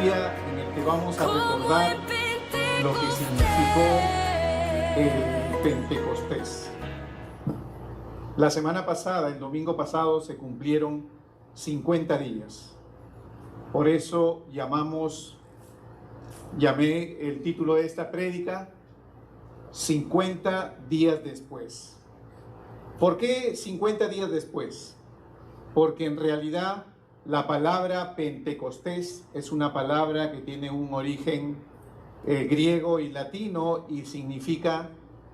día en el que vamos a recordar lo que significó el Pentecostés. La semana pasada, el domingo pasado, se cumplieron 50 días. Por eso llamé el título de esta prédica 50 días después. ¿Por qué 50 días después? Porque en realidad la palabra Pentecostés es una palabra que tiene un origen griego y latino y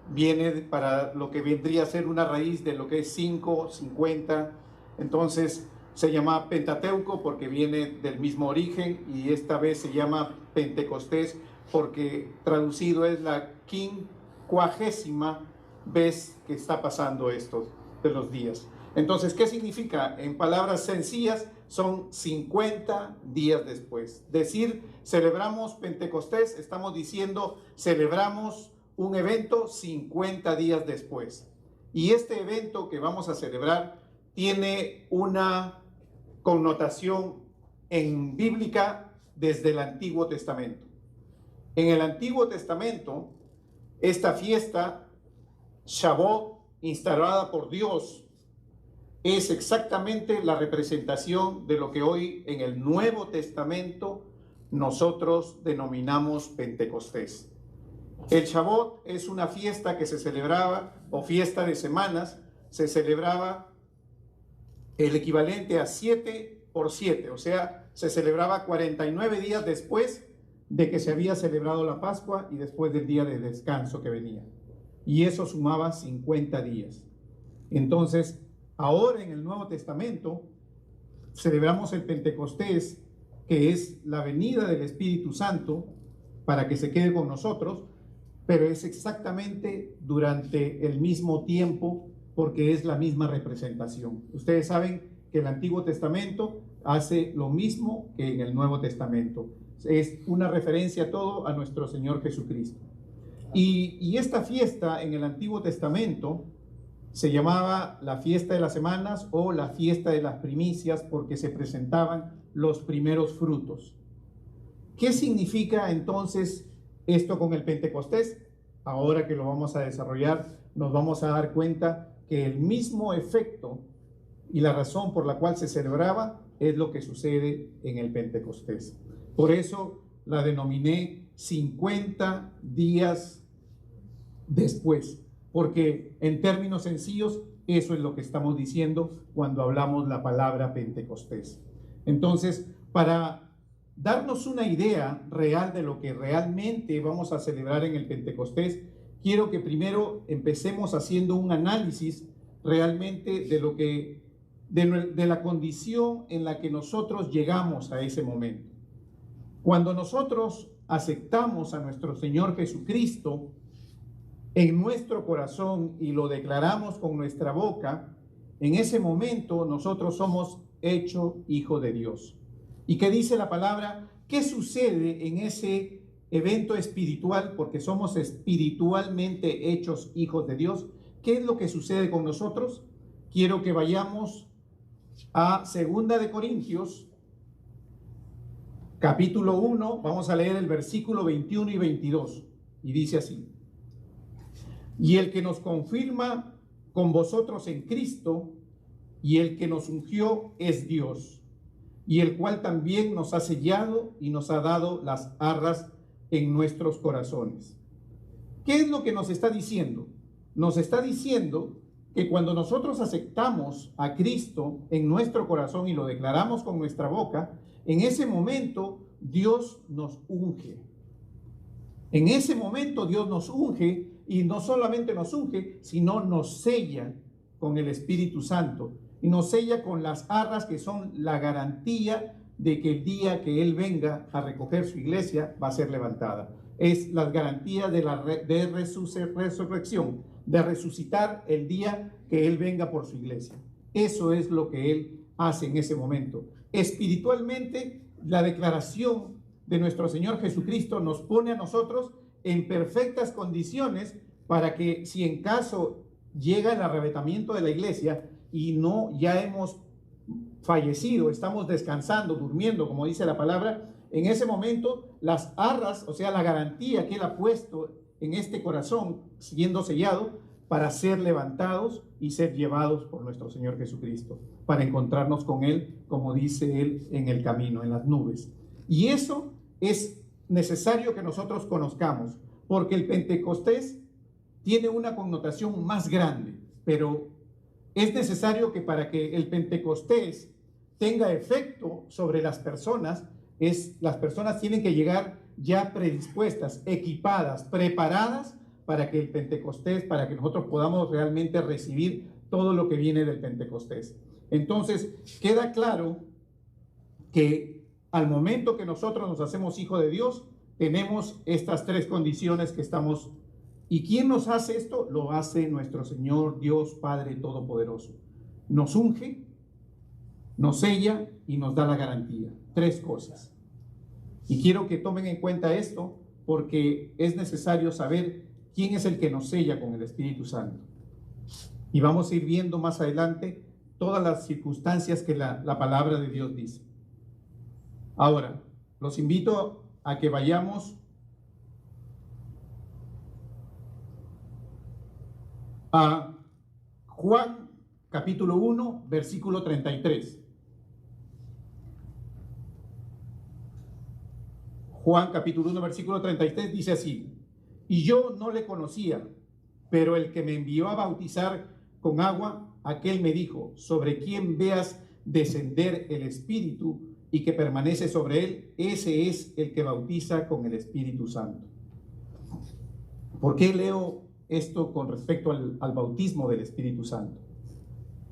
viene para lo que vendría a ser una raíz de lo que es 5, 50. Entonces se llama Pentateuco porque viene del mismo origen, y esta vez se llama Pentecostés porque traducido es la 50ª vez que está pasando esto de los días. Entonces, ¿qué significa? En palabras sencillas, son 50 días después. Decir celebramos Pentecostés, estamos diciendo celebramos un evento 50 días después. Y este evento que vamos a celebrar tiene una connotación en bíblica desde el Antiguo Testamento. En el Antiguo Testamento, esta fiesta, Shavuot, instalada por Dios, es exactamente la representación de lo que hoy en el Nuevo Testamento nosotros denominamos Pentecostés. El Shavuot es una fiesta que se celebraba, o fiesta de semanas, se celebraba el equivalente a 7 por 7, o sea, se celebraba 49 días después de que se había celebrado la Pascua y después del día de descanso que venía. Y eso sumaba 50 días. Entonces, ahora en el Nuevo Testamento celebramos el Pentecostés, que es la venida del Espíritu Santo para que se quede con nosotros, pero es exactamente durante el mismo tiempo porque es la misma representación. Ustedes saben que el Antiguo Testamento hace lo mismo que en el Nuevo Testamento. Es una referencia todo a nuestro Señor Jesucristo. Y esta fiesta en el Antiguo Testamento se llamaba la fiesta de las semanas o la fiesta de las primicias porque se presentaban los primeros frutos. ¿Qué significa entonces esto con el Pentecostés? Ahora que lo vamos a desarrollar, nos vamos a dar cuenta que el mismo efecto y la razón por la cual se celebraba es lo que sucede en el Pentecostés. Por eso la denominé 50 días después, porque en términos sencillos eso es lo que estamos diciendo cuando hablamos la palabra Pentecostés. Entonces, para darnos una idea real de lo que realmente vamos a celebrar en el Pentecostés, quiero que primero empecemos haciendo un análisis realmente de la condición en la que nosotros llegamos a ese momento. Cuando nosotros aceptamos a nuestro Señor Jesucristo en nuestro corazón y lo declaramos con nuestra boca, en ese momento nosotros somos hechos hijos de Dios. ¿Y qué dice la palabra? ¿Qué sucede en ese evento espiritual? Porque somos espiritualmente hechos hijos de Dios. ¿Qué es lo que sucede con nosotros? Quiero que vayamos a 2 de Corintios, capítulo 1, vamos a leer el versículo 21 y 22, y dice así: y el que nos confirma con vosotros en Cristo, y el que nos ungió es Dios, y el cual también nos ha sellado y nos ha dado las arras en nuestros corazones. ¿Qué es lo que nos está diciendo? Nos está diciendo que cuando nosotros aceptamos a Cristo en nuestro corazón y lo declaramos con nuestra boca, en ese momento Dios nos unge. En ese momento Dios nos unge, y no solamente nos unge, sino nos sella con el Espíritu Santo, y nos sella con las arras que son la garantía de que el día que Él venga a recoger su iglesia va a ser levantada. Es la garantía de resurrección, de resucitar el día que Él venga por su iglesia. Eso es lo que Él hace en ese momento. Espiritualmente, la declaración de nuestro Señor Jesucristo nos pone a nosotros en perfectas condiciones para que, si en caso llega el arrebatamiento de la iglesia y no ya hemos fallecido, estamos descansando, durmiendo, como dice la palabra, en ese momento las arras, o sea, la garantía que Él ha puesto en este corazón, siendo sellado, para ser levantados y ser llevados por nuestro Señor Jesucristo, para encontrarnos con Él, como dice Él, en el camino, en las nubes. Y eso es necesario que nosotros conozcamos, porque el Pentecostés tiene una connotación más grande, pero es necesario que para que el Pentecostés tenga efecto sobre las personas, las personas tienen que llegar ya predispuestas, equipadas, preparadas para que el Pentecostés, para que nosotros podamos realmente recibir todo lo que viene del Pentecostés. Entonces, queda claro que al momento que nosotros nos hacemos hijos de Dios, tenemos estas tres condiciones que estamos. ¿Y quién nos hace esto? Lo hace nuestro Señor Dios Padre Todopoderoso. Nos unge, nos sella y nos da la garantía. Tres cosas. Y quiero que tomen en cuenta esto porque es necesario saber quién es el que nos sella con el Espíritu Santo. Y vamos a ir viendo más adelante todas las circunstancias que la palabra de Dios dice. Ahora, los invito a que vayamos a Juan capítulo 1, versículo 33. Juan capítulo 1, versículo 33 dice así: y yo no le conocía, pero el que me envió a bautizar con agua, aquel me dijo, sobre quien veas descender el Espíritu y que permanece sobre él, ese es el que bautiza con el Espíritu Santo. ¿Por qué leo esto con respecto al bautismo del Espíritu Santo?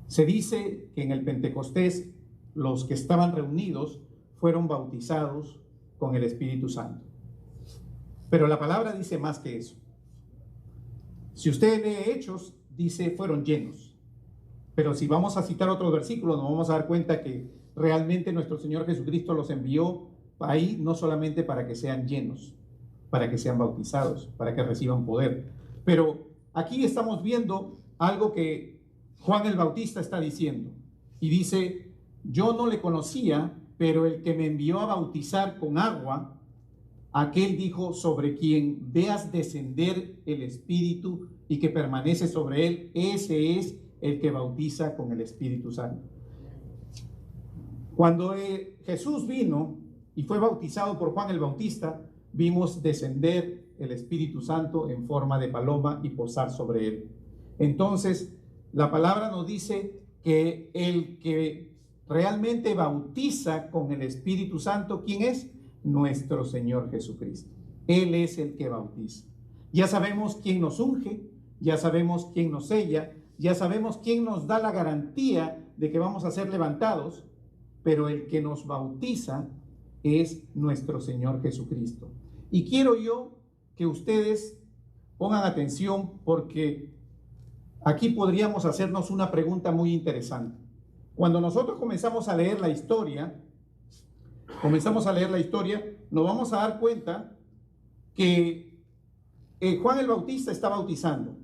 Se dice que en el Pentecostés los que estaban reunidos fueron bautizados con el Espíritu Santo. Pero la palabra dice más que eso. Si usted lee Hechos, dice fueron llenos. Pero si vamos a citar otros versículos, nos vamos a dar cuenta que realmente nuestro Señor Jesucristo los envió ahí no solamente para que sean llenos, para que sean bautizados, para que reciban poder. Pero aquí estamos viendo algo que Juan el Bautista está diciendo. Y dice, yo no le conocía, pero el que me envió a bautizar con agua, aquel dijo, sobre quien veas descender el Espíritu y que permanece sobre él, ese es el que bautiza con el Espíritu Santo. Cuando Jesús vino y fue bautizado por Juan el Bautista, vimos descender el Espíritu Santo en forma de paloma y posar sobre él. Entonces, la palabra nos dice que el que realmente bautiza con el Espíritu Santo, ¿quién es? Nuestro Señor Jesucristo. Él es el que bautiza. Ya sabemos quién nos unge, ya sabemos quién nos sella, ya sabemos quién nos da la garantía de que vamos a ser levantados, pero el que nos bautiza es nuestro Señor Jesucristo. Y quiero yo que ustedes pongan atención porque aquí podríamos hacernos una pregunta muy interesante. Cuando nosotros comenzamos a leer la historia, nos vamos a dar cuenta que Juan el Bautista está bautizando.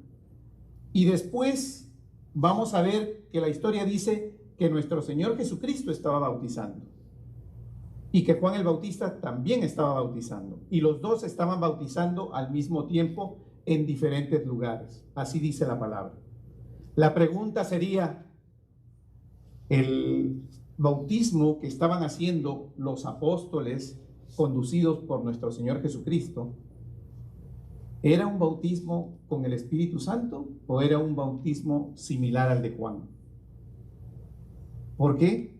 Y después vamos a ver que la historia dice que nuestro Señor Jesucristo estaba bautizando. Y que Juan el Bautista también estaba bautizando. Y los dos estaban bautizando al mismo tiempo en diferentes lugares. Así dice la palabra. La pregunta sería, el bautismo que estaban haciendo los apóstoles conducidos por nuestro Señor Jesucristo, ¿era un bautismo con el Espíritu Santo o era un bautismo similar al de Juan? ¿Por qué?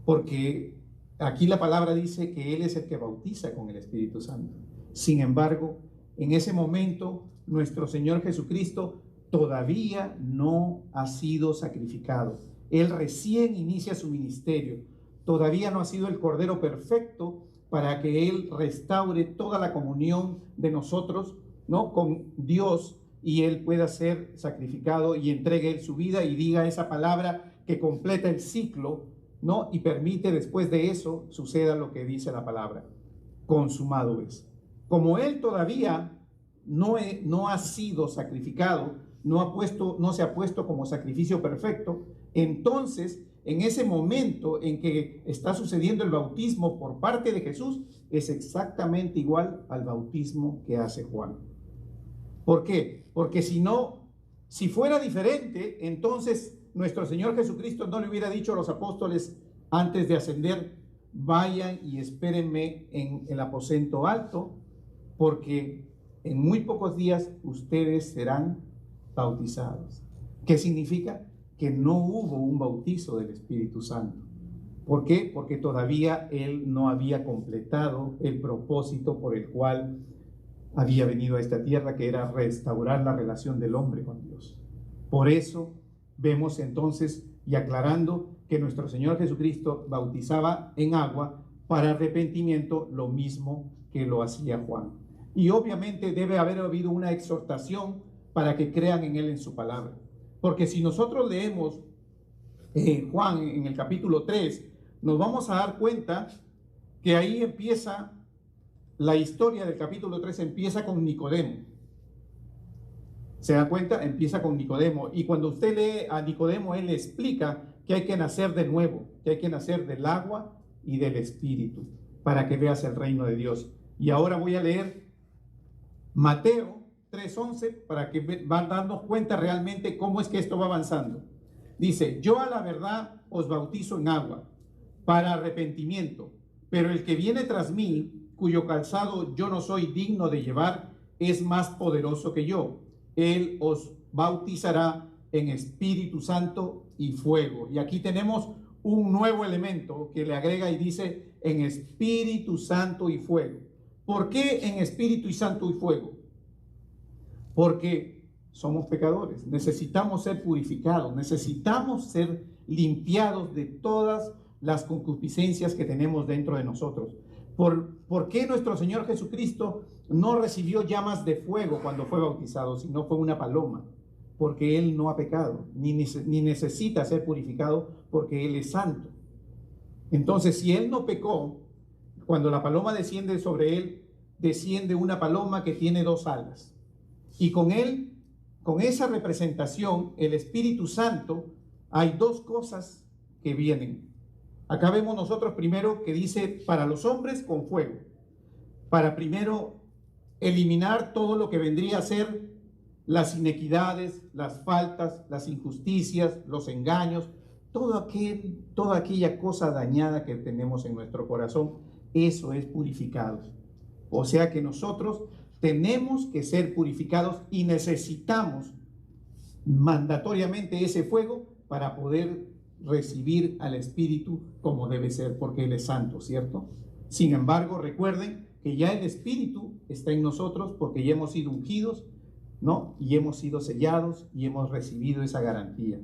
Porque aquí la palabra dice que Él es el que bautiza con el Espíritu Santo. Sin embargo, en ese momento, nuestro Señor Jesucristo todavía no ha sido sacrificado. Él recién inicia su ministerio. Todavía no ha sido el Cordero perfecto para que Él restaure toda la comunión de nosotros, ¿no?, con Dios, y Él pueda ser sacrificado y entregue Él su vida y diga esa palabra que completa el ciclo, ¿no?, y permite después de eso suceda lo que dice la palabra: consumado es. Como Él todavía no ha sido sacrificado, no se ha puesto como sacrificio perfecto, entonces en ese momento en que está sucediendo el bautismo por parte de Jesús, es exactamente igual al bautismo que hace Juan. ¿Por qué? Porque si fuera diferente, entonces nuestro Señor Jesucristo no le hubiera dicho a los apóstoles antes de ascender: vayan y espérenme en el aposento alto, porque en muy pocos días ustedes serán bautizados. ¿Qué significa? Que no hubo un bautizo del Espíritu Santo. ¿Por qué? Porque todavía Él no había completado el propósito por el cual había venido a esta tierra, que era restaurar la relación del hombre con Dios. Por eso vemos entonces, y aclarando, que nuestro Señor Jesucristo bautizaba en agua para arrepentimiento, lo mismo que lo hacía Juan. Y obviamente debe haber habido una exhortación para que crean en Él, en su palabra. Porque si nosotros leemos Juan en el capítulo 3, nos vamos a dar cuenta que ahí empieza la historia del capítulo 3, empieza con Nicodemo. ¿Se da cuenta? Empieza con Nicodemo. Y cuando usted lee a Nicodemo, él le explica que hay que nacer de nuevo, que hay que nacer del agua y del Espíritu, para que veas el reino de Dios. Y ahora voy a leer Mateo 3:11 para que van dando cuenta realmente cómo es que esto va avanzando. Dice: yo a la verdad os bautizo en agua para arrepentimiento, pero el que viene tras mí, cuyo calzado yo no soy digno de llevar, es más poderoso que yo. Él os bautizará en Espíritu Santo y fuego. Y aquí tenemos un nuevo elemento que le agrega y dice: en Espíritu Santo y fuego. ¿Por qué en Espíritu y Santo y fuego? Porque somos pecadores, necesitamos ser purificados, necesitamos ser limpiados de todas las concupiscencias que tenemos dentro de nosotros. ¿Por qué nuestro Señor Jesucristo no recibió llamas de fuego cuando fue bautizado, sino fue una paloma? Porque Él no ha pecado, ni necesita ser purificado, porque Él es santo. Entonces, si Él no pecó, cuando la paloma desciende sobre Él, desciende una paloma que tiene dos alas. Y con Él, con esa representación, el Espíritu Santo, hay dos cosas que vienen. Acá vemos nosotros primero que dice: para los hombres con fuego, para primero eliminar todo lo que vendría a ser las inequidades, las faltas, las injusticias, los engaños, toda aquella cosa dañada que tenemos en nuestro corazón. Eso es purificado. O sea que nosotros tenemos que ser purificados y necesitamos mandatoriamente ese fuego para poder recibir al Espíritu como debe ser, porque Él es santo, ¿cierto? Sin embargo, recuerden que ya el Espíritu está en nosotros porque ya hemos sido ungidos, ¿no? Y hemos sido sellados y hemos recibido esa garantía.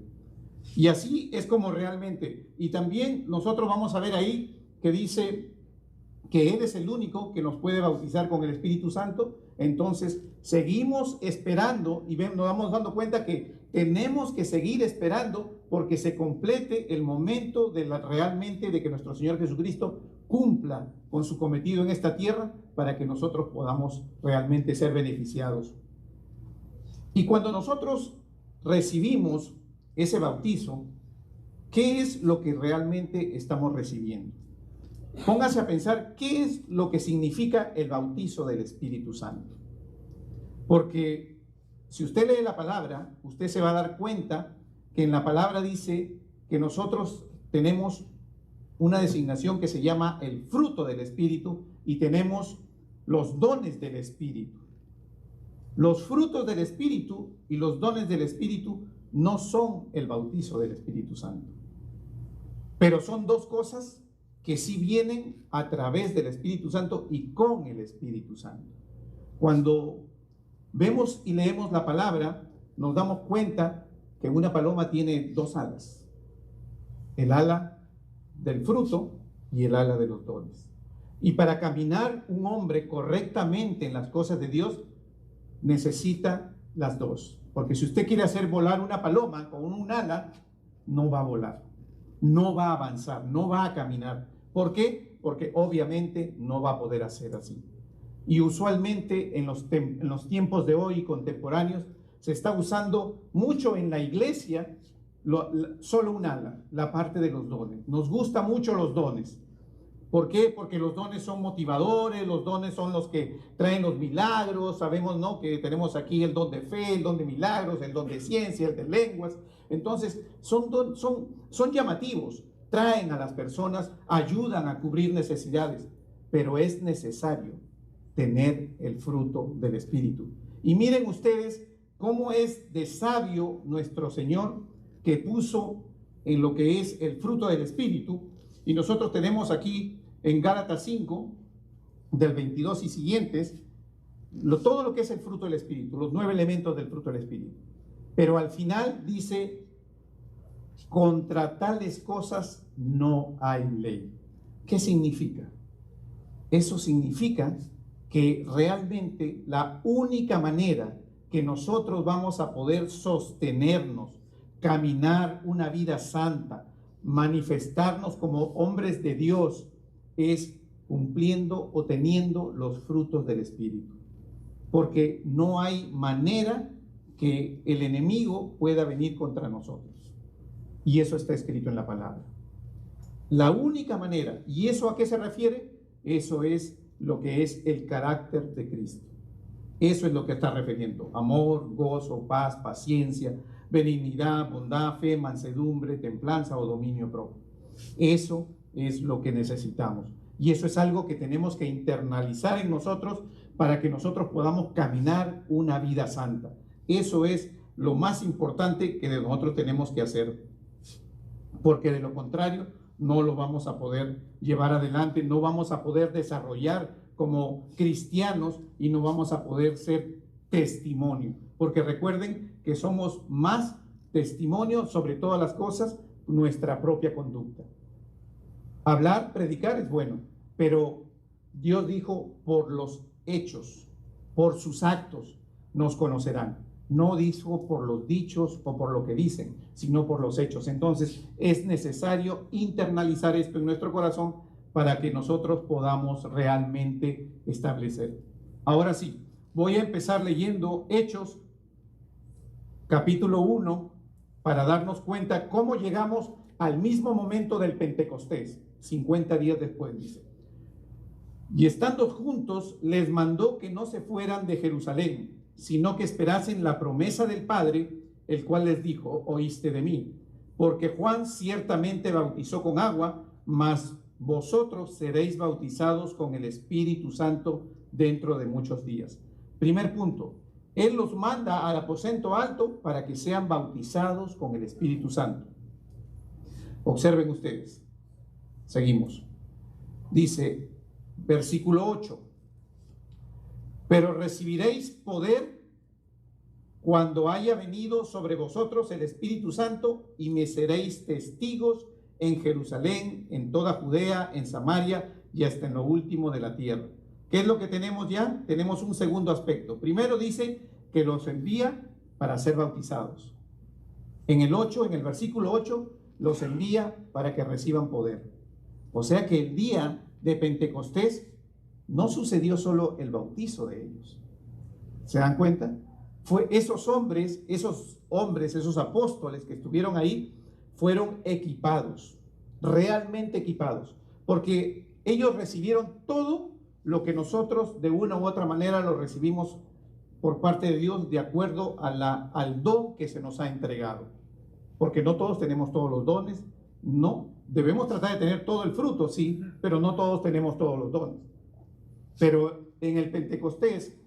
Y así es como realmente. Y también nosotros vamos a ver ahí que dice que Él es el único que nos puede bautizar con el Espíritu Santo. Entonces seguimos esperando y nos vamos dando cuenta que tenemos que seguir esperando porque se complete el momento realmente de que nuestro Señor Jesucristo cumpla con su cometido en esta tierra, para que nosotros podamos realmente ser beneficiados. Y cuando nosotros recibimos ese bautizo, ¿qué es lo que realmente estamos recibiendo? Póngase a pensar qué es lo que significa el bautizo del Espíritu Santo. Porque si usted lee la palabra, usted se va a dar cuenta que en la palabra dice que nosotros tenemos una designación que se llama el fruto del Espíritu y tenemos los dones del Espíritu. Los frutos del Espíritu y los dones del Espíritu no son el bautizo del Espíritu Santo, pero son dos cosas que sí vienen a través del Espíritu Santo y con el Espíritu Santo. Cuando vemos y leemos la palabra, nos damos cuenta que una paloma tiene dos alas: el ala del fruto y el ala de los dones. Y para caminar un hombre correctamente en las cosas de Dios, necesita las dos. Porque si usted quiere hacer volar una paloma con un ala, no va a volar, no va a avanzar, no va a caminar. ¿Por qué? Porque obviamente no va a poder hacer así. Y usualmente en los tiempos de hoy contemporáneos se está usando mucho en la iglesia solo un ala, la parte de los dones. Nos gustan mucho los dones. ¿Por qué? Porque los dones son motivadores, los dones son los que traen los milagros. Sabemos, ¿no?, que tenemos aquí el don de fe, el don de milagros, el don de ciencia, el de lenguas. Entonces, son llamativos, traen a las personas, ayudan a cubrir necesidades, pero es necesario tener el fruto del Espíritu. Y miren ustedes cómo es de sabio nuestro Señor, que puso en lo que es el fruto del Espíritu. Y nosotros tenemos aquí en Gálatas 5, del 22 y siguientes, todo lo que es el fruto del Espíritu, los 9 elementos del fruto del Espíritu. Pero al final dice, contra tales cosas no hay ley. ¿Qué significa? Eso significa que realmente la única manera que nosotros vamos a poder sostenernos, caminar una vida santa, manifestarnos como hombres de Dios, es cumpliendo o teniendo los frutos del Espíritu. Porque no hay manera que el enemigo pueda venir contra nosotros. Y eso está escrito en la palabra. La única manera, ¿y eso a qué se refiere? Eso es lo que es el carácter de Cristo. Eso es lo que está refiriendo. Amor, gozo, paz, paciencia, benignidad, bondad, fe, mansedumbre, templanza o dominio propio. Eso es lo que necesitamos. Y eso es algo que tenemos que internalizar en nosotros para que nosotros podamos caminar una vida santa. Eso es lo más importante que nosotros tenemos que hacer. Porque de lo contrario, no lo vamos a poder llevar adelante, no vamos a poder desarrollar como cristianos y no vamos a poder ser testimonio. Porque recuerden que somos más testimonio sobre todas las cosas, nuestra propia conducta. Hablar, predicar es bueno, pero Dios dijo, por los hechos, por sus actos nos conocerán. No dijo por los dichos o por lo que dicen, sino por los hechos. Entonces es necesario internalizar esto en nuestro corazón para que nosotros podamos realmente establecer. Ahora sí, voy a empezar leyendo Hechos, capítulo 1, para darnos cuenta cómo llegamos al mismo momento del Pentecostés, 50 días después, dice. Y estando juntos, les mandó que no se fueran de Jerusalén, sino que esperasen la promesa del Padre, el cual les dijo, oíste de mí, porque Juan ciertamente bautizó con agua, mas vosotros seréis bautizados con el Espíritu Santo dentro de muchos días. Primer punto, Él los manda al aposento alto para que sean bautizados con el Espíritu Santo. Observen ustedes, seguimos. Dice, versículo 8, pero recibiréis poder cuando haya venido sobre vosotros el Espíritu Santo y me seréis testigos en Jerusalén, en toda Judea, en Samaria y hasta en lo último de la tierra. ¿Qué es lo que tenemos ya? Tenemos un segundo aspecto. Primero dice que los envía para ser bautizados. En el versículo 8, los envía para que reciban poder. O sea que el día de Pentecostés no sucedió solo el bautizo de ellos. ¿Se dan cuenta? Fue esos hombres, esos apóstoles que estuvieron ahí, fueron equipados, realmente equipados, porque ellos recibieron todo lo que nosotros de una u otra manera lo recibimos por parte de Dios de acuerdo al don que se nos ha entregado. Porque no todos tenemos todos los dones, no, debemos tratar de tener todo el fruto, sí, pero no todos tenemos todos los dones. Pero en el Pentecostés,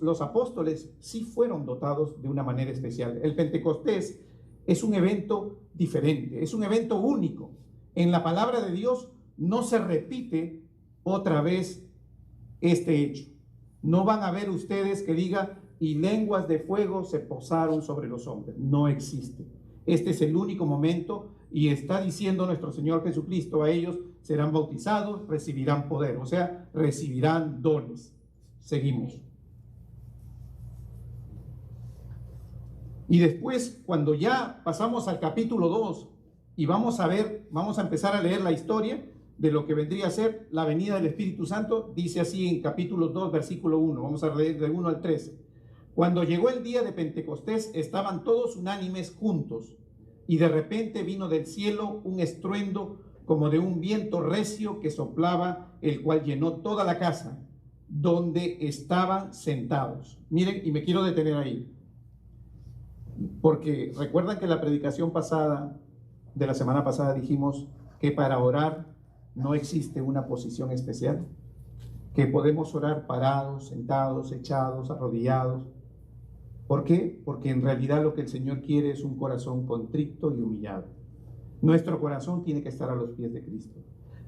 los apóstoles sí fueron dotados de una manera especial. El Pentecostés es un evento diferente, es un evento único. En la palabra de Dios no se repite otra vez este hecho. No van a ver ustedes que diga, y lenguas de fuego se posaron sobre los hombres. No existe. Este es el único momento y está diciendo nuestro Señor Jesucristo a ellos, serán bautizados, recibirán poder, o sea, recibirán dones. Seguimos. Y después, cuando ya pasamos al capítulo 2 y vamos a empezar a leer la historia de lo que vendría a ser la venida del Espíritu Santo, dice así en capítulo 2, versículo 1, vamos a leer de 1 al 13. Cuando llegó el día de Pentecostés, estaban todos unánimes juntos, y de repente vino del cielo un estruendo como de un viento recio que soplaba, el cual llenó toda la casa donde estaban sentados. Miren, y me quiero detener ahí, porque recuerdan que la predicación pasada, de la semana pasada, dijimos que para orar no existe una posición especial, que podemos orar parados, sentados, echados, arrodillados. ¿Por qué? Porque en realidad lo que el Señor quiere es un corazón contrito y humillado. Nuestro corazón tiene que estar a los pies de Cristo.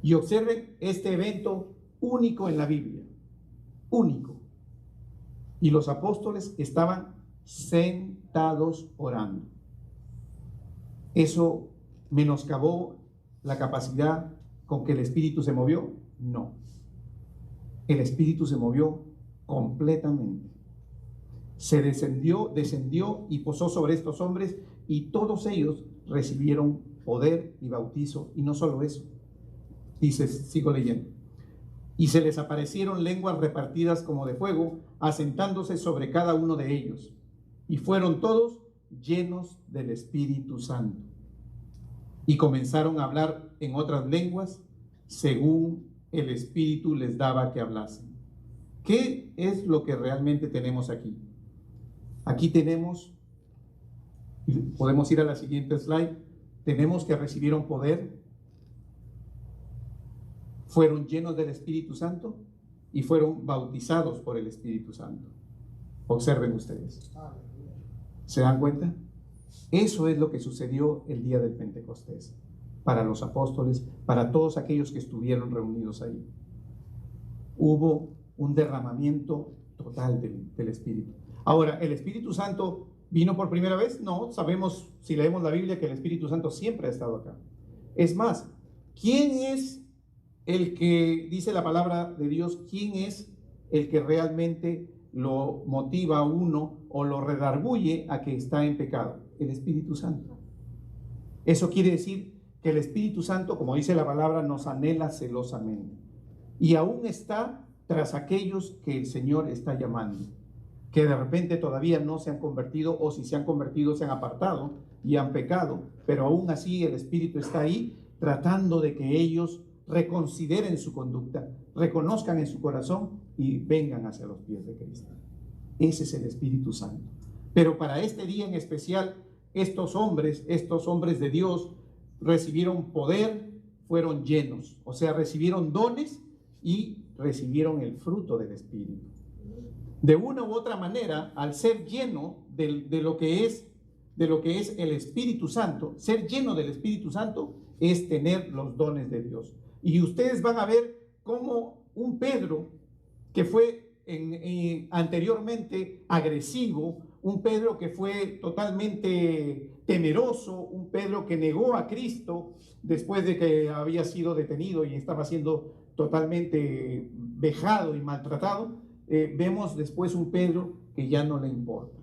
Y observen este evento único en la Biblia, único. Y los apóstoles estaban sentados orando. ¿Eso menoscabó la capacidad con que el Espíritu se movió? No. El Espíritu se movió completamente. Se descendió y posó sobre estos hombres, y todos ellos recibieron poder y bautizo. Y no solo eso, dice, sigo leyendo, y se les aparecieron lenguas repartidas como de fuego, asentándose sobre cada uno de ellos, y fueron todos llenos del Espíritu Santo, y comenzaron a hablar en otras lenguas según el Espíritu les daba que hablasen. ¿Qué es lo que realmente tenemos aquí? Aquí tenemos, podemos ir a la siguiente slide, tenemos que recibieron poder, fueron llenos del Espíritu Santo y fueron bautizados por el Espíritu Santo. Observen ustedes. ¿Se dan cuenta? Eso es lo que sucedió el día del Pentecostés, para los apóstoles, para todos aquellos que estuvieron reunidos ahí. Hubo un derramamiento total del Espíritu. Ahora, ¿el Espíritu Santo vino por primera vez? No, sabemos, si leemos la Biblia, que el Espíritu Santo siempre ha estado acá. Es más, ¿quién es el que, dice la palabra de Dios, quién es el que realmente lo motiva a uno o lo redarguye a que está en pecado? El Espíritu Santo. Eso quiere decir que el Espíritu Santo, como dice la palabra, nos anhela celosamente, y aún está tras aquellos que el Señor está llamando, que de repente todavía no se han convertido, o si se han convertido se han apartado y han pecado, pero aún así el Espíritu está ahí tratando de que ellos reconsideren su conducta, reconozcan en su corazón y vengan hacia los pies de Cristo. Ese es el Espíritu Santo. Pero para este día en especial, estos hombres de Dios recibieron poder, fueron llenos, o sea, recibieron dones y recibieron el fruto del Espíritu. De una u otra manera, al ser lleno de lo que es el Espíritu Santo, ser lleno del Espíritu Santo es tener los dones de Dios. Y ustedes van a ver cómo un Pedro que fue anteriormente agresivo, un Pedro que fue totalmente temeroso, un Pedro que negó a Cristo después de que había sido detenido y estaba siendo totalmente vejado y maltratado, vemos después un Pedro que ya no le importa.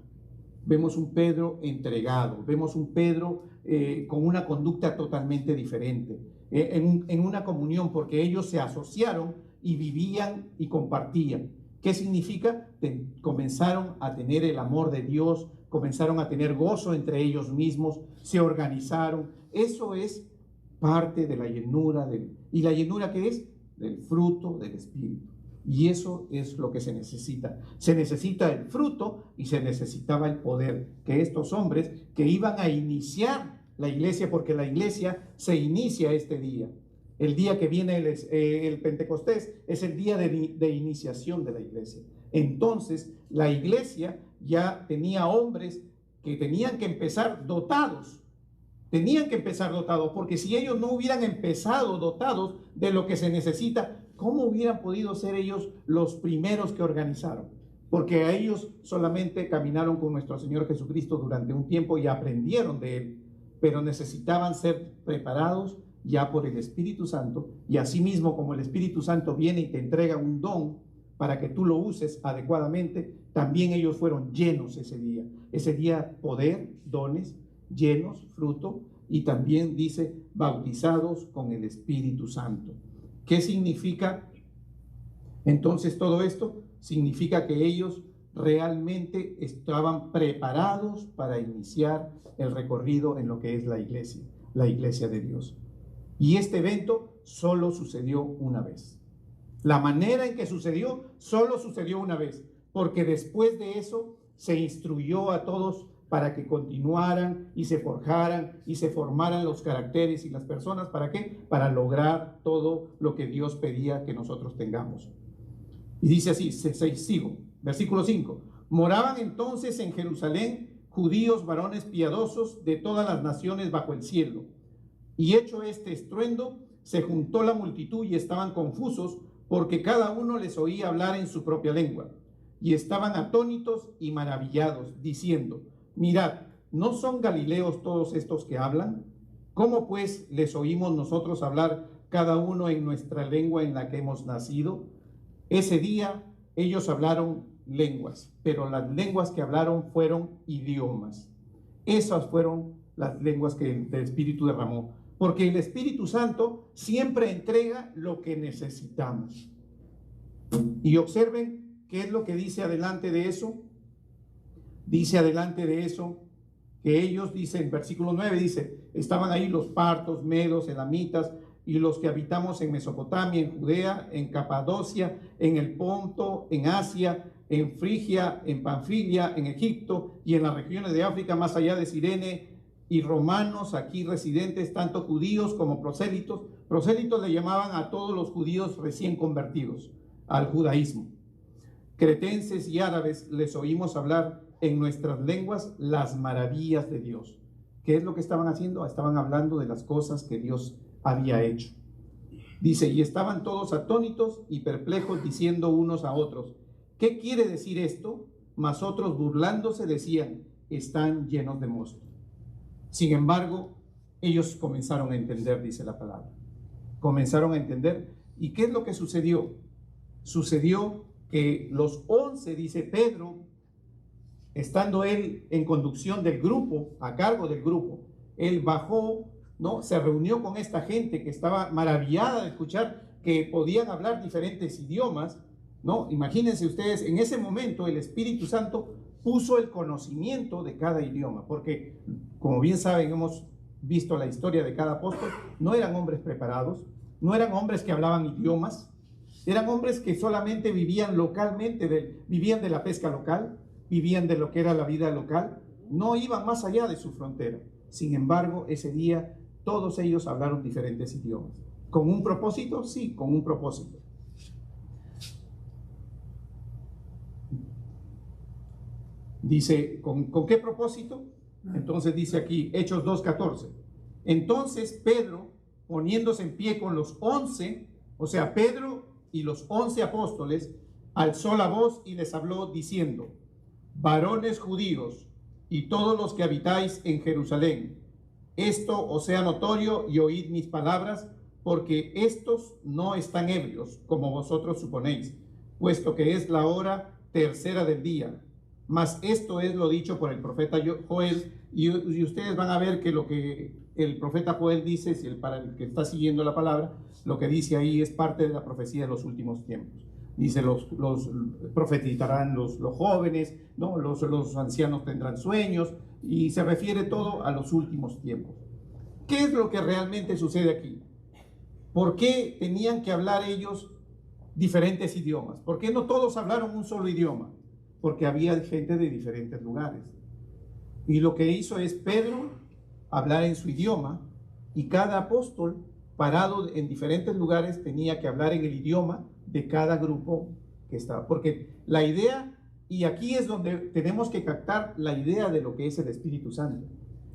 Vemos un Pedro entregado, vemos un Pedro con una conducta totalmente diferente, en una comunión, porque ellos se asociaron y vivían y compartían. ¿Qué significa? Comenzaron a tener el amor de Dios, comenzaron a tener gozo entre ellos mismos, se organizaron. Eso es parte de la llenura. ¿Y la llenura qué es? Del fruto del Espíritu. Y eso es lo que se necesita. Se necesita el fruto y se necesitaba el poder. Que estos hombres que iban a iniciar la iglesia, porque la iglesia se inicia este día. El día que viene el Pentecostés es el día de iniciación de la iglesia. Entonces, la iglesia ya tenía hombres que tenían que empezar dotados. Tenían que empezar dotados, porque si ellos no hubieran empezado dotados de lo que se necesita, ¿cómo hubieran podido ser ellos los primeros que organizaron? Porque a ellos solamente caminaron con nuestro Señor Jesucristo durante un tiempo y aprendieron de Él, pero necesitaban ser preparados ya por el Espíritu Santo, y asimismo como el Espíritu Santo viene y te entrega un don para que tú lo uses adecuadamente, también ellos fueron llenos ese día poder, dones, llenos, fruto, y también dice bautizados con el Espíritu Santo. ¿Qué significa entonces todo esto? Significa que ellos realmente estaban preparados para iniciar el recorrido en lo que es la iglesia de Dios. Y este evento solo sucedió una vez. La manera en que sucedió solo sucedió una vez, porque después de eso se instruyó a todos para que continuaran y se forjaran y se formaran los caracteres y las personas. ¿Para qué? Para lograr todo lo que Dios pedía que nosotros tengamos. Y dice así, sigo, versículo 5. Moraban entonces en Jerusalén judíos varones piadosos de todas las naciones bajo el cielo. Y hecho este estruendo, se juntó la multitud y estaban confusos, porque cada uno les oía hablar en su propia lengua. Y estaban atónitos y maravillados, diciendo: mirad, ¿no son galileos todos estos que hablan? ¿Cómo pues les oímos nosotros hablar cada uno en nuestra lengua en la que hemos nacido? Ese día ellos hablaron lenguas, pero las lenguas que hablaron fueron idiomas. Esas fueron las lenguas que el Espíritu derramó, porque el Espíritu Santo siempre entrega lo que necesitamos. Y observen qué es lo que dice adelante de eso. Dice adelante de eso que ellos, dice en versículo 9, dice: estaban ahí los partos, medos, elamitas, y los que habitamos en Mesopotamia, en Judea, en Capadocia, en el Ponto, en Asia, en Frigia, en Panfilia, en Egipto y en las regiones de África más allá de Cirene, y romanos aquí residentes, tanto judíos como prosélitos. Prosélitos le llamaban a todos los judíos recién convertidos al judaísmo. Cretenses y árabes, les oímos hablar en nuestras lenguas las maravillas de Dios. ¿Qué es lo que estaban haciendo? Estaban hablando de las cosas que Dios había hecho. Dice: y estaban todos atónitos y perplejos, diciendo unos a otros: ¿qué quiere decir esto? Mas otros, burlándose, decían: están llenos de mosto. Sin embargo, ellos comenzaron a entender, dice la palabra. Comenzaron a entender. ¿Y qué es lo que sucedió? Sucedió que los 11, dice Pedro, estando él en conducción del grupo, a cargo del grupo, él bajó, ¿no? Se reunió con esta gente que estaba maravillada de escuchar que podían hablar diferentes idiomas, ¿no? Imagínense ustedes, en ese momento el Espíritu Santo puso el conocimiento de cada idioma, porque como bien saben, hemos visto la historia de cada apóstol. No eran hombres preparados, no eran hombres que hablaban idiomas, eran hombres que solamente vivían localmente, vivían de la pesca local, vivían de lo que era la vida local, no iban más allá de su frontera. Sin embargo, ese día todos ellos hablaron diferentes idiomas. ¿Con un propósito? Sí, con un propósito. Dice, ¿con qué propósito? Entonces dice aquí, Hechos 2:14. Entonces Pedro, poniéndose en pie con los 11, o sea, Pedro y los 11 apóstoles, alzó la voz y les habló diciendo: varones judíos y todos los que habitáis en Jerusalén, esto os sea notorio y oíd mis palabras, porque estos no están ebrios, como vosotros suponéis, puesto que es la hora tercera del día. Mas esto es lo dicho por el profeta Joel, y ustedes van a ver que lo que el profeta Joel dice, para el que está siguiendo la palabra, lo que dice ahí es parte de la profecía de los últimos tiempos. Dice, los profetizarán los jóvenes, ¿no? Los ancianos tendrán sueños, y se refiere todo a los últimos tiempos. ¿Qué es lo que realmente sucede aquí? ¿Por qué tenían que hablar ellos diferentes idiomas? ¿Por qué no todos hablaron un solo idioma? Porque había gente de diferentes lugares. Y lo que hizo es Pedro hablar en su idioma, y cada apóstol parado en diferentes lugares tenía que hablar en el idioma de cada grupo que estaba. Porque la idea, y aquí es donde tenemos que captar la idea de lo que es el Espíritu Santo.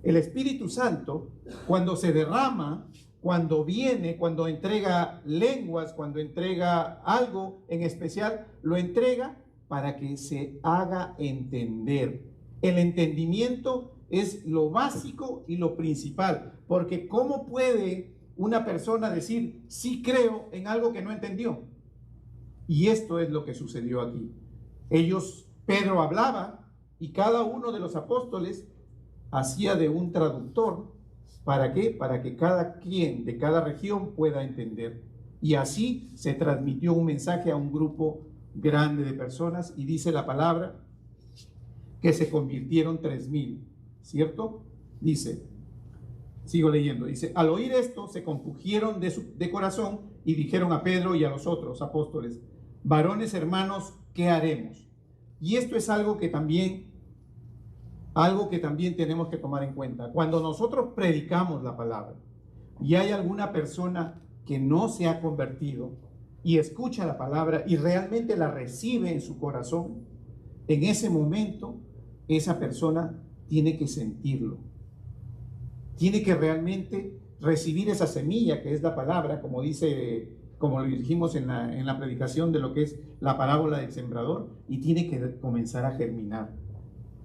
El Espíritu Santo, cuando se derrama, cuando viene, cuando entrega lenguas, cuando entrega algo en especial, lo entrega para que se haga entender. El entendimiento es lo básico y lo principal, porque ¿cómo puede una persona decir sí creo en algo que no entendió? Y esto es lo que sucedió aquí. Pedro hablaba, y cada uno de los apóstoles hacía de un traductor. ¿Para qué? Para que cada quien de cada región pueda entender. Y así se transmitió un mensaje a un grupo grande de personas, y dice la palabra que se convirtieron 3,000, ¿cierto? Dice, sigo leyendo, dice, al oír esto se compungieron de corazón y dijeron a Pedro y a los otros apóstoles, varones hermanos, ¿qué haremos? Y esto es algo que también tenemos que tomar en cuenta. Cuando nosotros predicamos la palabra y hay alguna persona que no se ha convertido y escucha la palabra y realmente la recibe en su corazón, en ese momento esa persona tiene que sentirlo. Tiene que realmente recibir esa semilla que es la palabra, como lo dijimos en la predicación de lo que es la parábola del sembrador, y tiene que comenzar a germinar,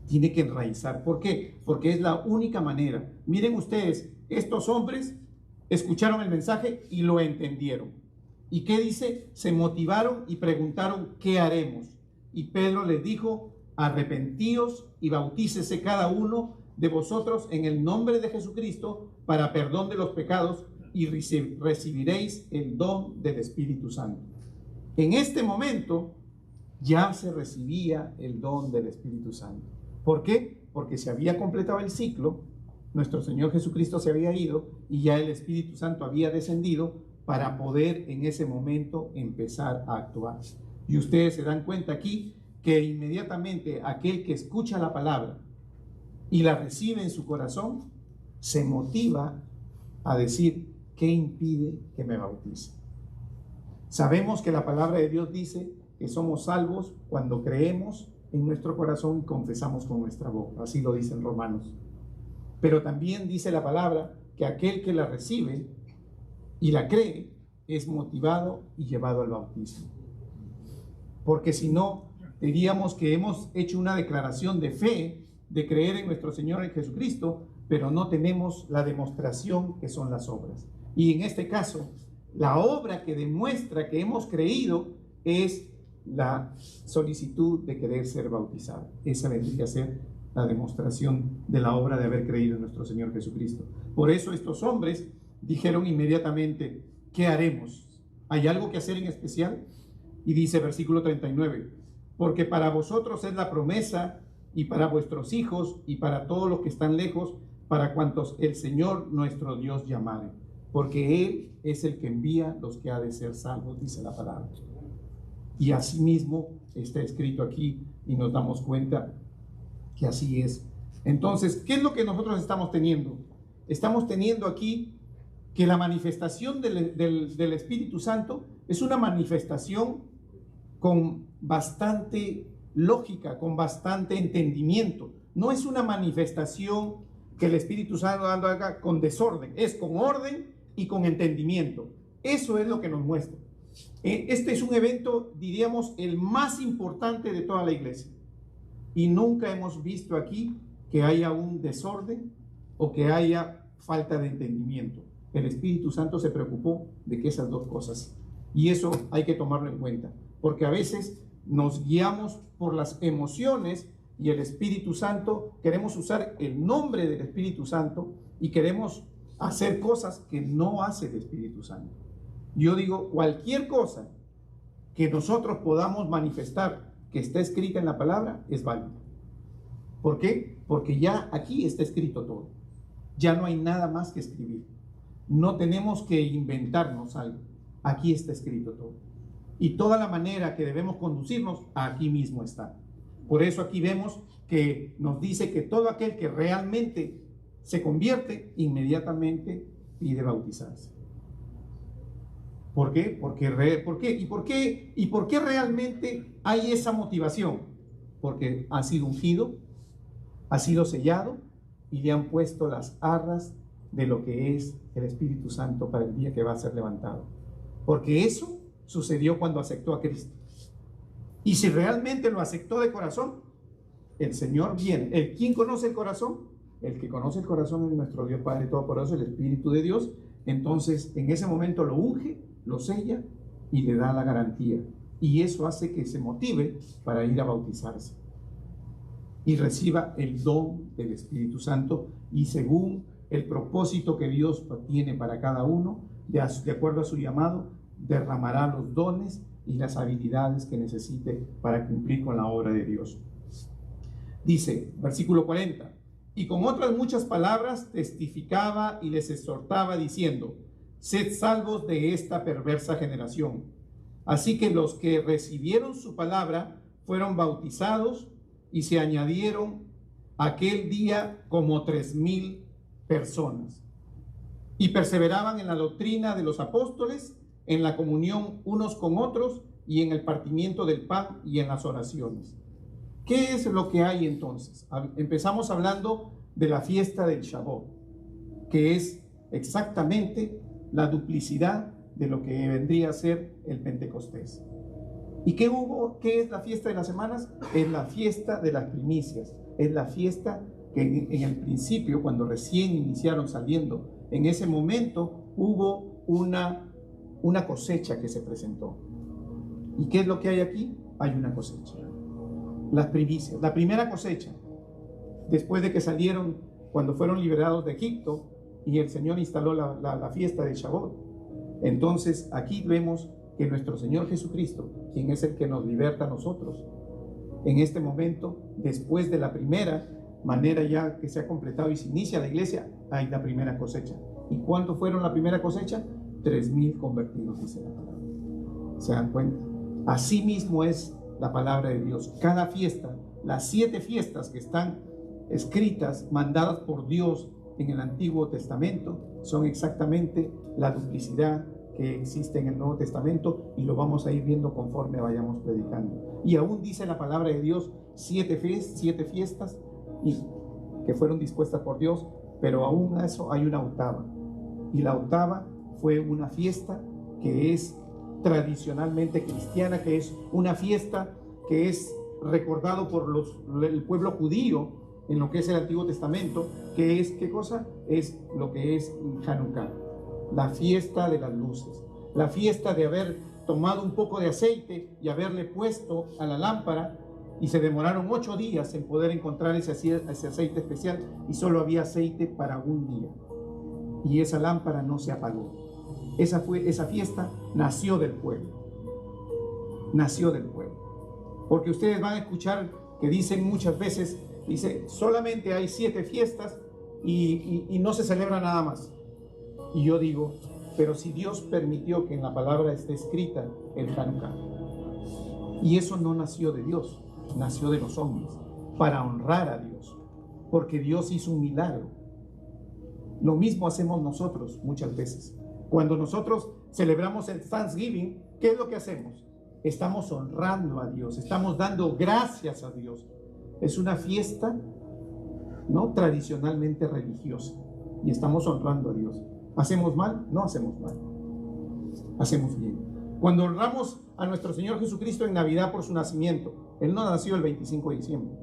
tiene que enraizar. ¿Por qué? Porque es la única manera. Miren ustedes, estos hombres escucharon el mensaje y lo entendieron. ¿Y qué dice? Se motivaron y preguntaron, ¿qué haremos? Y Pedro les dijo, arrepentíos y bautícese cada uno de vosotros en el nombre de Jesucristo para perdón de los pecados y recibiréis el don del Espíritu Santo. En este momento ya se recibía el don del Espíritu Santo. ¿Por qué? Porque se había completado el ciclo, nuestro Señor Jesucristo se había ido y ya el Espíritu Santo había descendido para poder en ese momento empezar a actuar. Y ustedes se dan cuenta aquí que inmediatamente aquel que escucha la palabra y la recibe en su corazón, se motiva a decir, ¿qué impide que me bautice? Sabemos que la palabra de Dios dice que somos salvos cuando creemos en nuestro corazón y confesamos con nuestra boca. Así lo dicen Romanos. Pero también dice la palabra que aquel que la recibe y la cree es motivado y llevado al bautismo. Porque si no, diríamos que hemos hecho una declaración de fe, de creer en nuestro Señor en Jesucristo, pero no tenemos la demostración que son las obras. Y en este caso, la obra que demuestra que hemos creído es la solicitud de querer ser bautizado. Esa vendría a ser la demostración de la obra de haber creído en nuestro Señor Jesucristo. Por eso estos hombres dijeron inmediatamente, ¿qué haremos? ¿Hay algo que hacer en especial? Y dice versículo 39, porque para vosotros es la promesa y para vuestros hijos y para todos los que están lejos, para cuantos el Señor nuestro Dios llamare, porque Él es el que envía los que ha de ser salvos, dice la palabra. Y asimismo está escrito aquí y nos damos cuenta que así es. Entonces, ¿qué es lo que nosotros estamos teniendo? Estamos teniendo aquí que la manifestación del Espíritu Santo es una manifestación con bastante lógica, con bastante entendimiento. No es una manifestación que el Espíritu Santo haga con desorden, es con orden y con entendimiento. Eso es lo que nos muestra. Este es un evento, diríamos, el más importante de toda la iglesia. Y nunca hemos visto aquí que haya un desorden o que haya falta de entendimiento. El Espíritu Santo se preocupó de que esas dos cosas. Y eso hay que tomarlo en cuenta, porque a veces nos guiamos por las emociones y el Espíritu Santo, queremos usar el nombre del Espíritu Santo y queremos hacer cosas que no hace el Espíritu Santo. Yo digo, cualquier cosa que nosotros podamos manifestar que está escrita en la palabra es válida. ¿Por qué? Porque ya aquí está escrito todo. Ya no hay nada más que escribir. No tenemos que inventarnos algo. Aquí está escrito todo. Y toda la manera que debemos conducirnos, aquí mismo está. Por eso aquí vemos que nos dice que todo aquel que realmente se convierte, inmediatamente pide bautizarse. ¿Por qué? ¿Por qué realmente hay esa motivación? Porque ha sido ungido, ha sido sellado y le han puesto las arras de lo que es el Espíritu Santo para el día que va a ser levantado. Porque eso sucedió cuando aceptó a Cristo. Y si realmente lo aceptó de corazón, el Señor viene. ¿Quién conoce el corazón? El que conoce el corazón es nuestro Dios Padre Todopoderoso, el Espíritu de Dios. Entonces, en ese momento lo unge, lo sella y le da la garantía. Y eso hace que se motive para ir a bautizarse y reciba el don del Espíritu Santo, y según el propósito que Dios tiene para cada uno, de acuerdo a su llamado, derramará los dones y las habilidades que necesite para cumplir con la obra de Dios. Dice, versículo 40, y con otras muchas palabras testificaba y les exhortaba diciendo, sed salvos de esta perversa generación. Así que los que recibieron su palabra fueron bautizados y se añadieron aquel día como 3,000 personas. Y perseveraban en la doctrina de los apóstoles, en la comunión unos con otros y en el partimiento del pan y en las oraciones. ¿Qué es lo que hay entonces? Empezamos hablando de la fiesta del Shavuot, que es exactamente la duplicidad de lo que vendría a ser el Pentecostés. ¿Y qué hubo? ¿Qué es la fiesta de las semanas? Es la fiesta de las primicias. Es la fiesta que en el principio, cuando recién iniciaron saliendo, en ese momento hubo una cosecha que se presentó. ¿Y qué es lo que hay aquí? Hay una cosecha. Las primicias, la primera cosecha, después de que salieron, cuando fueron liberados de Egipto y el Señor instaló la fiesta de Shavuot. Entonces aquí vemos que nuestro Señor Jesucristo, quien es el que nos liberta a nosotros, en este momento, después de la primera manera ya que se ha completado y se inicia la iglesia, hay la primera cosecha. ¿Y cuánto fueron la primera cosecha? 3,000 convertidos, dice la palabra. ¿Se dan cuenta? Así mismo es la palabra de Dios. Cada fiesta, las 7 fiestas que están escritas, mandadas por Dios en el Antiguo Testamento, son exactamente la duplicidad que existe en el Nuevo Testamento, y lo vamos a ir viendo conforme vayamos predicando. Y aún dice la palabra de Dios 7 fiestas y que fueron dispuestas por Dios, pero aún a eso hay una octava, y la octava fue una fiesta que es tradicionalmente cristiana, que es una fiesta que es recordado por el pueblo judío en lo que es el Antiguo Testamento, que es, ¿qué cosa? Es lo que es Hanukkah, la fiesta de las luces, la fiesta de haber tomado un poco de aceite y haberle puesto a la lámpara, y se demoraron 8 días en poder encontrar ese aceite especial, y solo había aceite para un día, y esa lámpara no se apagó. Esa fiesta nació del pueblo, porque ustedes van a escuchar que dicen muchas veces, dice, solamente hay 7 fiestas y no se celebra nada más. Y yo digo, pero si Dios permitió que en la palabra esté escrita el Hanukkah, y eso no nació de Dios, nació de los hombres, para honrar a Dios, porque Dios hizo un milagro. Lo mismo hacemos nosotros muchas veces. Cuando nosotros celebramos el Thanksgiving, ¿qué es lo que hacemos? Estamos honrando a Dios, estamos dando gracias a Dios. Es una fiesta, ¿no?, tradicionalmente religiosa, y estamos honrando a Dios. ¿Hacemos mal? No hacemos mal, hacemos bien. Cuando honramos a nuestro Señor Jesucristo en Navidad por su nacimiento, Él no nació el 25 de diciembre,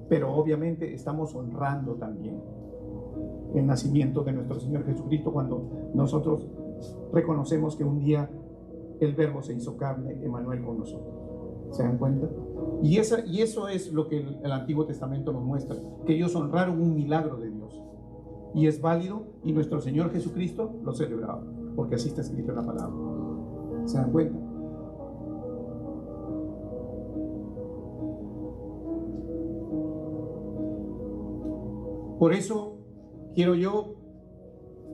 pero obviamente estamos honrando también el nacimiento de nuestro Señor Jesucristo cuando nosotros reconocemos que un día el Verbo se hizo carne, Emmanuel con nosotros. ¿Se dan cuenta? Y eso es lo que el Antiguo Testamento nos muestra, que ellos honraron un milagro de Dios, y es válido, y nuestro Señor Jesucristo lo celebraba, porque así está escrito en la palabra. ¿Se dan cuenta? Por eso quiero yo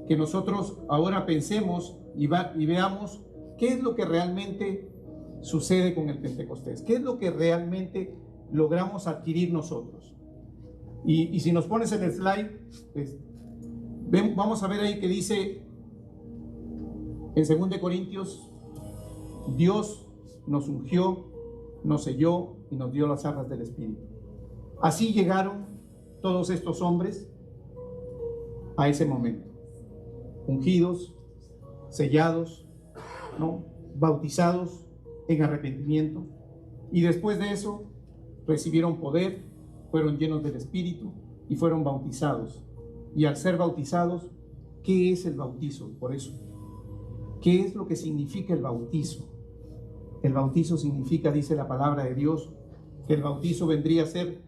que nosotros ahora pensemos y veamos qué es lo que realmente sucede con el Pentecostés, qué es lo que realmente logramos adquirir nosotros. Y si nos pones en el slide, pues, vamos a ver ahí que dice en 2 Corintios, Dios nos ungió, nos selló y nos dio las arras del Espíritu. Así llegaron todos estos hombres a ese momento, ungidos, sellados, ¿no?, bautizados en arrepentimiento, y después de eso recibieron poder, fueron llenos del Espíritu y fueron bautizados. Y al ser bautizados, ¿qué es el bautizo? Por eso, ¿qué es lo que significa el bautizo? El bautizo significa, dice la palabra de Dios, que el bautizo vendría a ser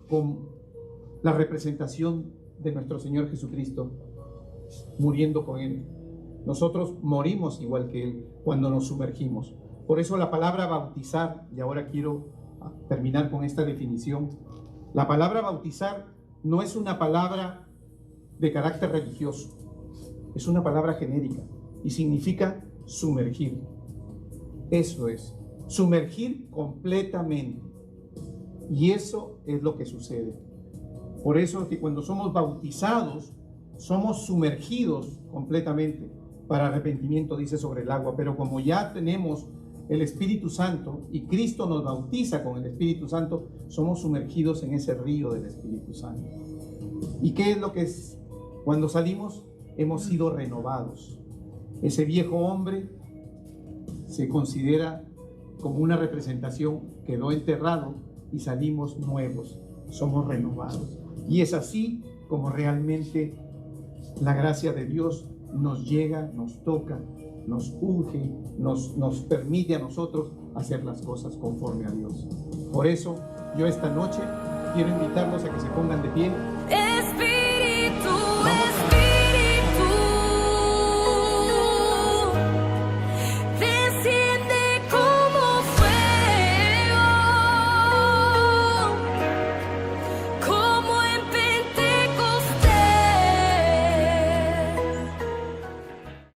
con la representación de nuestro Señor Jesucristo muriendo con Él. Nosotros morimos igual que Él cuando nos sumergimos. Por eso la palabra bautizar, y ahora quiero terminar con esta definición, La palabra bautizar no es una palabra de carácter religioso, es una palabra genérica y significa sumergir. Eso es, sumergir completamente. Y eso es lo que sucede. Por eso que cuando somos bautizados, somos sumergidos completamente para arrepentimiento, dice, sobre el agua. Pero como ya tenemos el Espíritu Santo y Cristo nos bautiza con el Espíritu Santo, somos sumergidos en ese río del Espíritu Santo. ¿Y qué es lo que es? Cuando salimos, hemos sido renovados. Ese viejo hombre se considera como una representación, quedó enterrado y salimos nuevos, somos renovados. Y es así como realmente la gracia de Dios nos llega, nos toca, nos unge, nos permite a nosotros hacer las cosas conforme a Dios. Por eso yo esta noche quiero invitarlos a que se pongan de pie.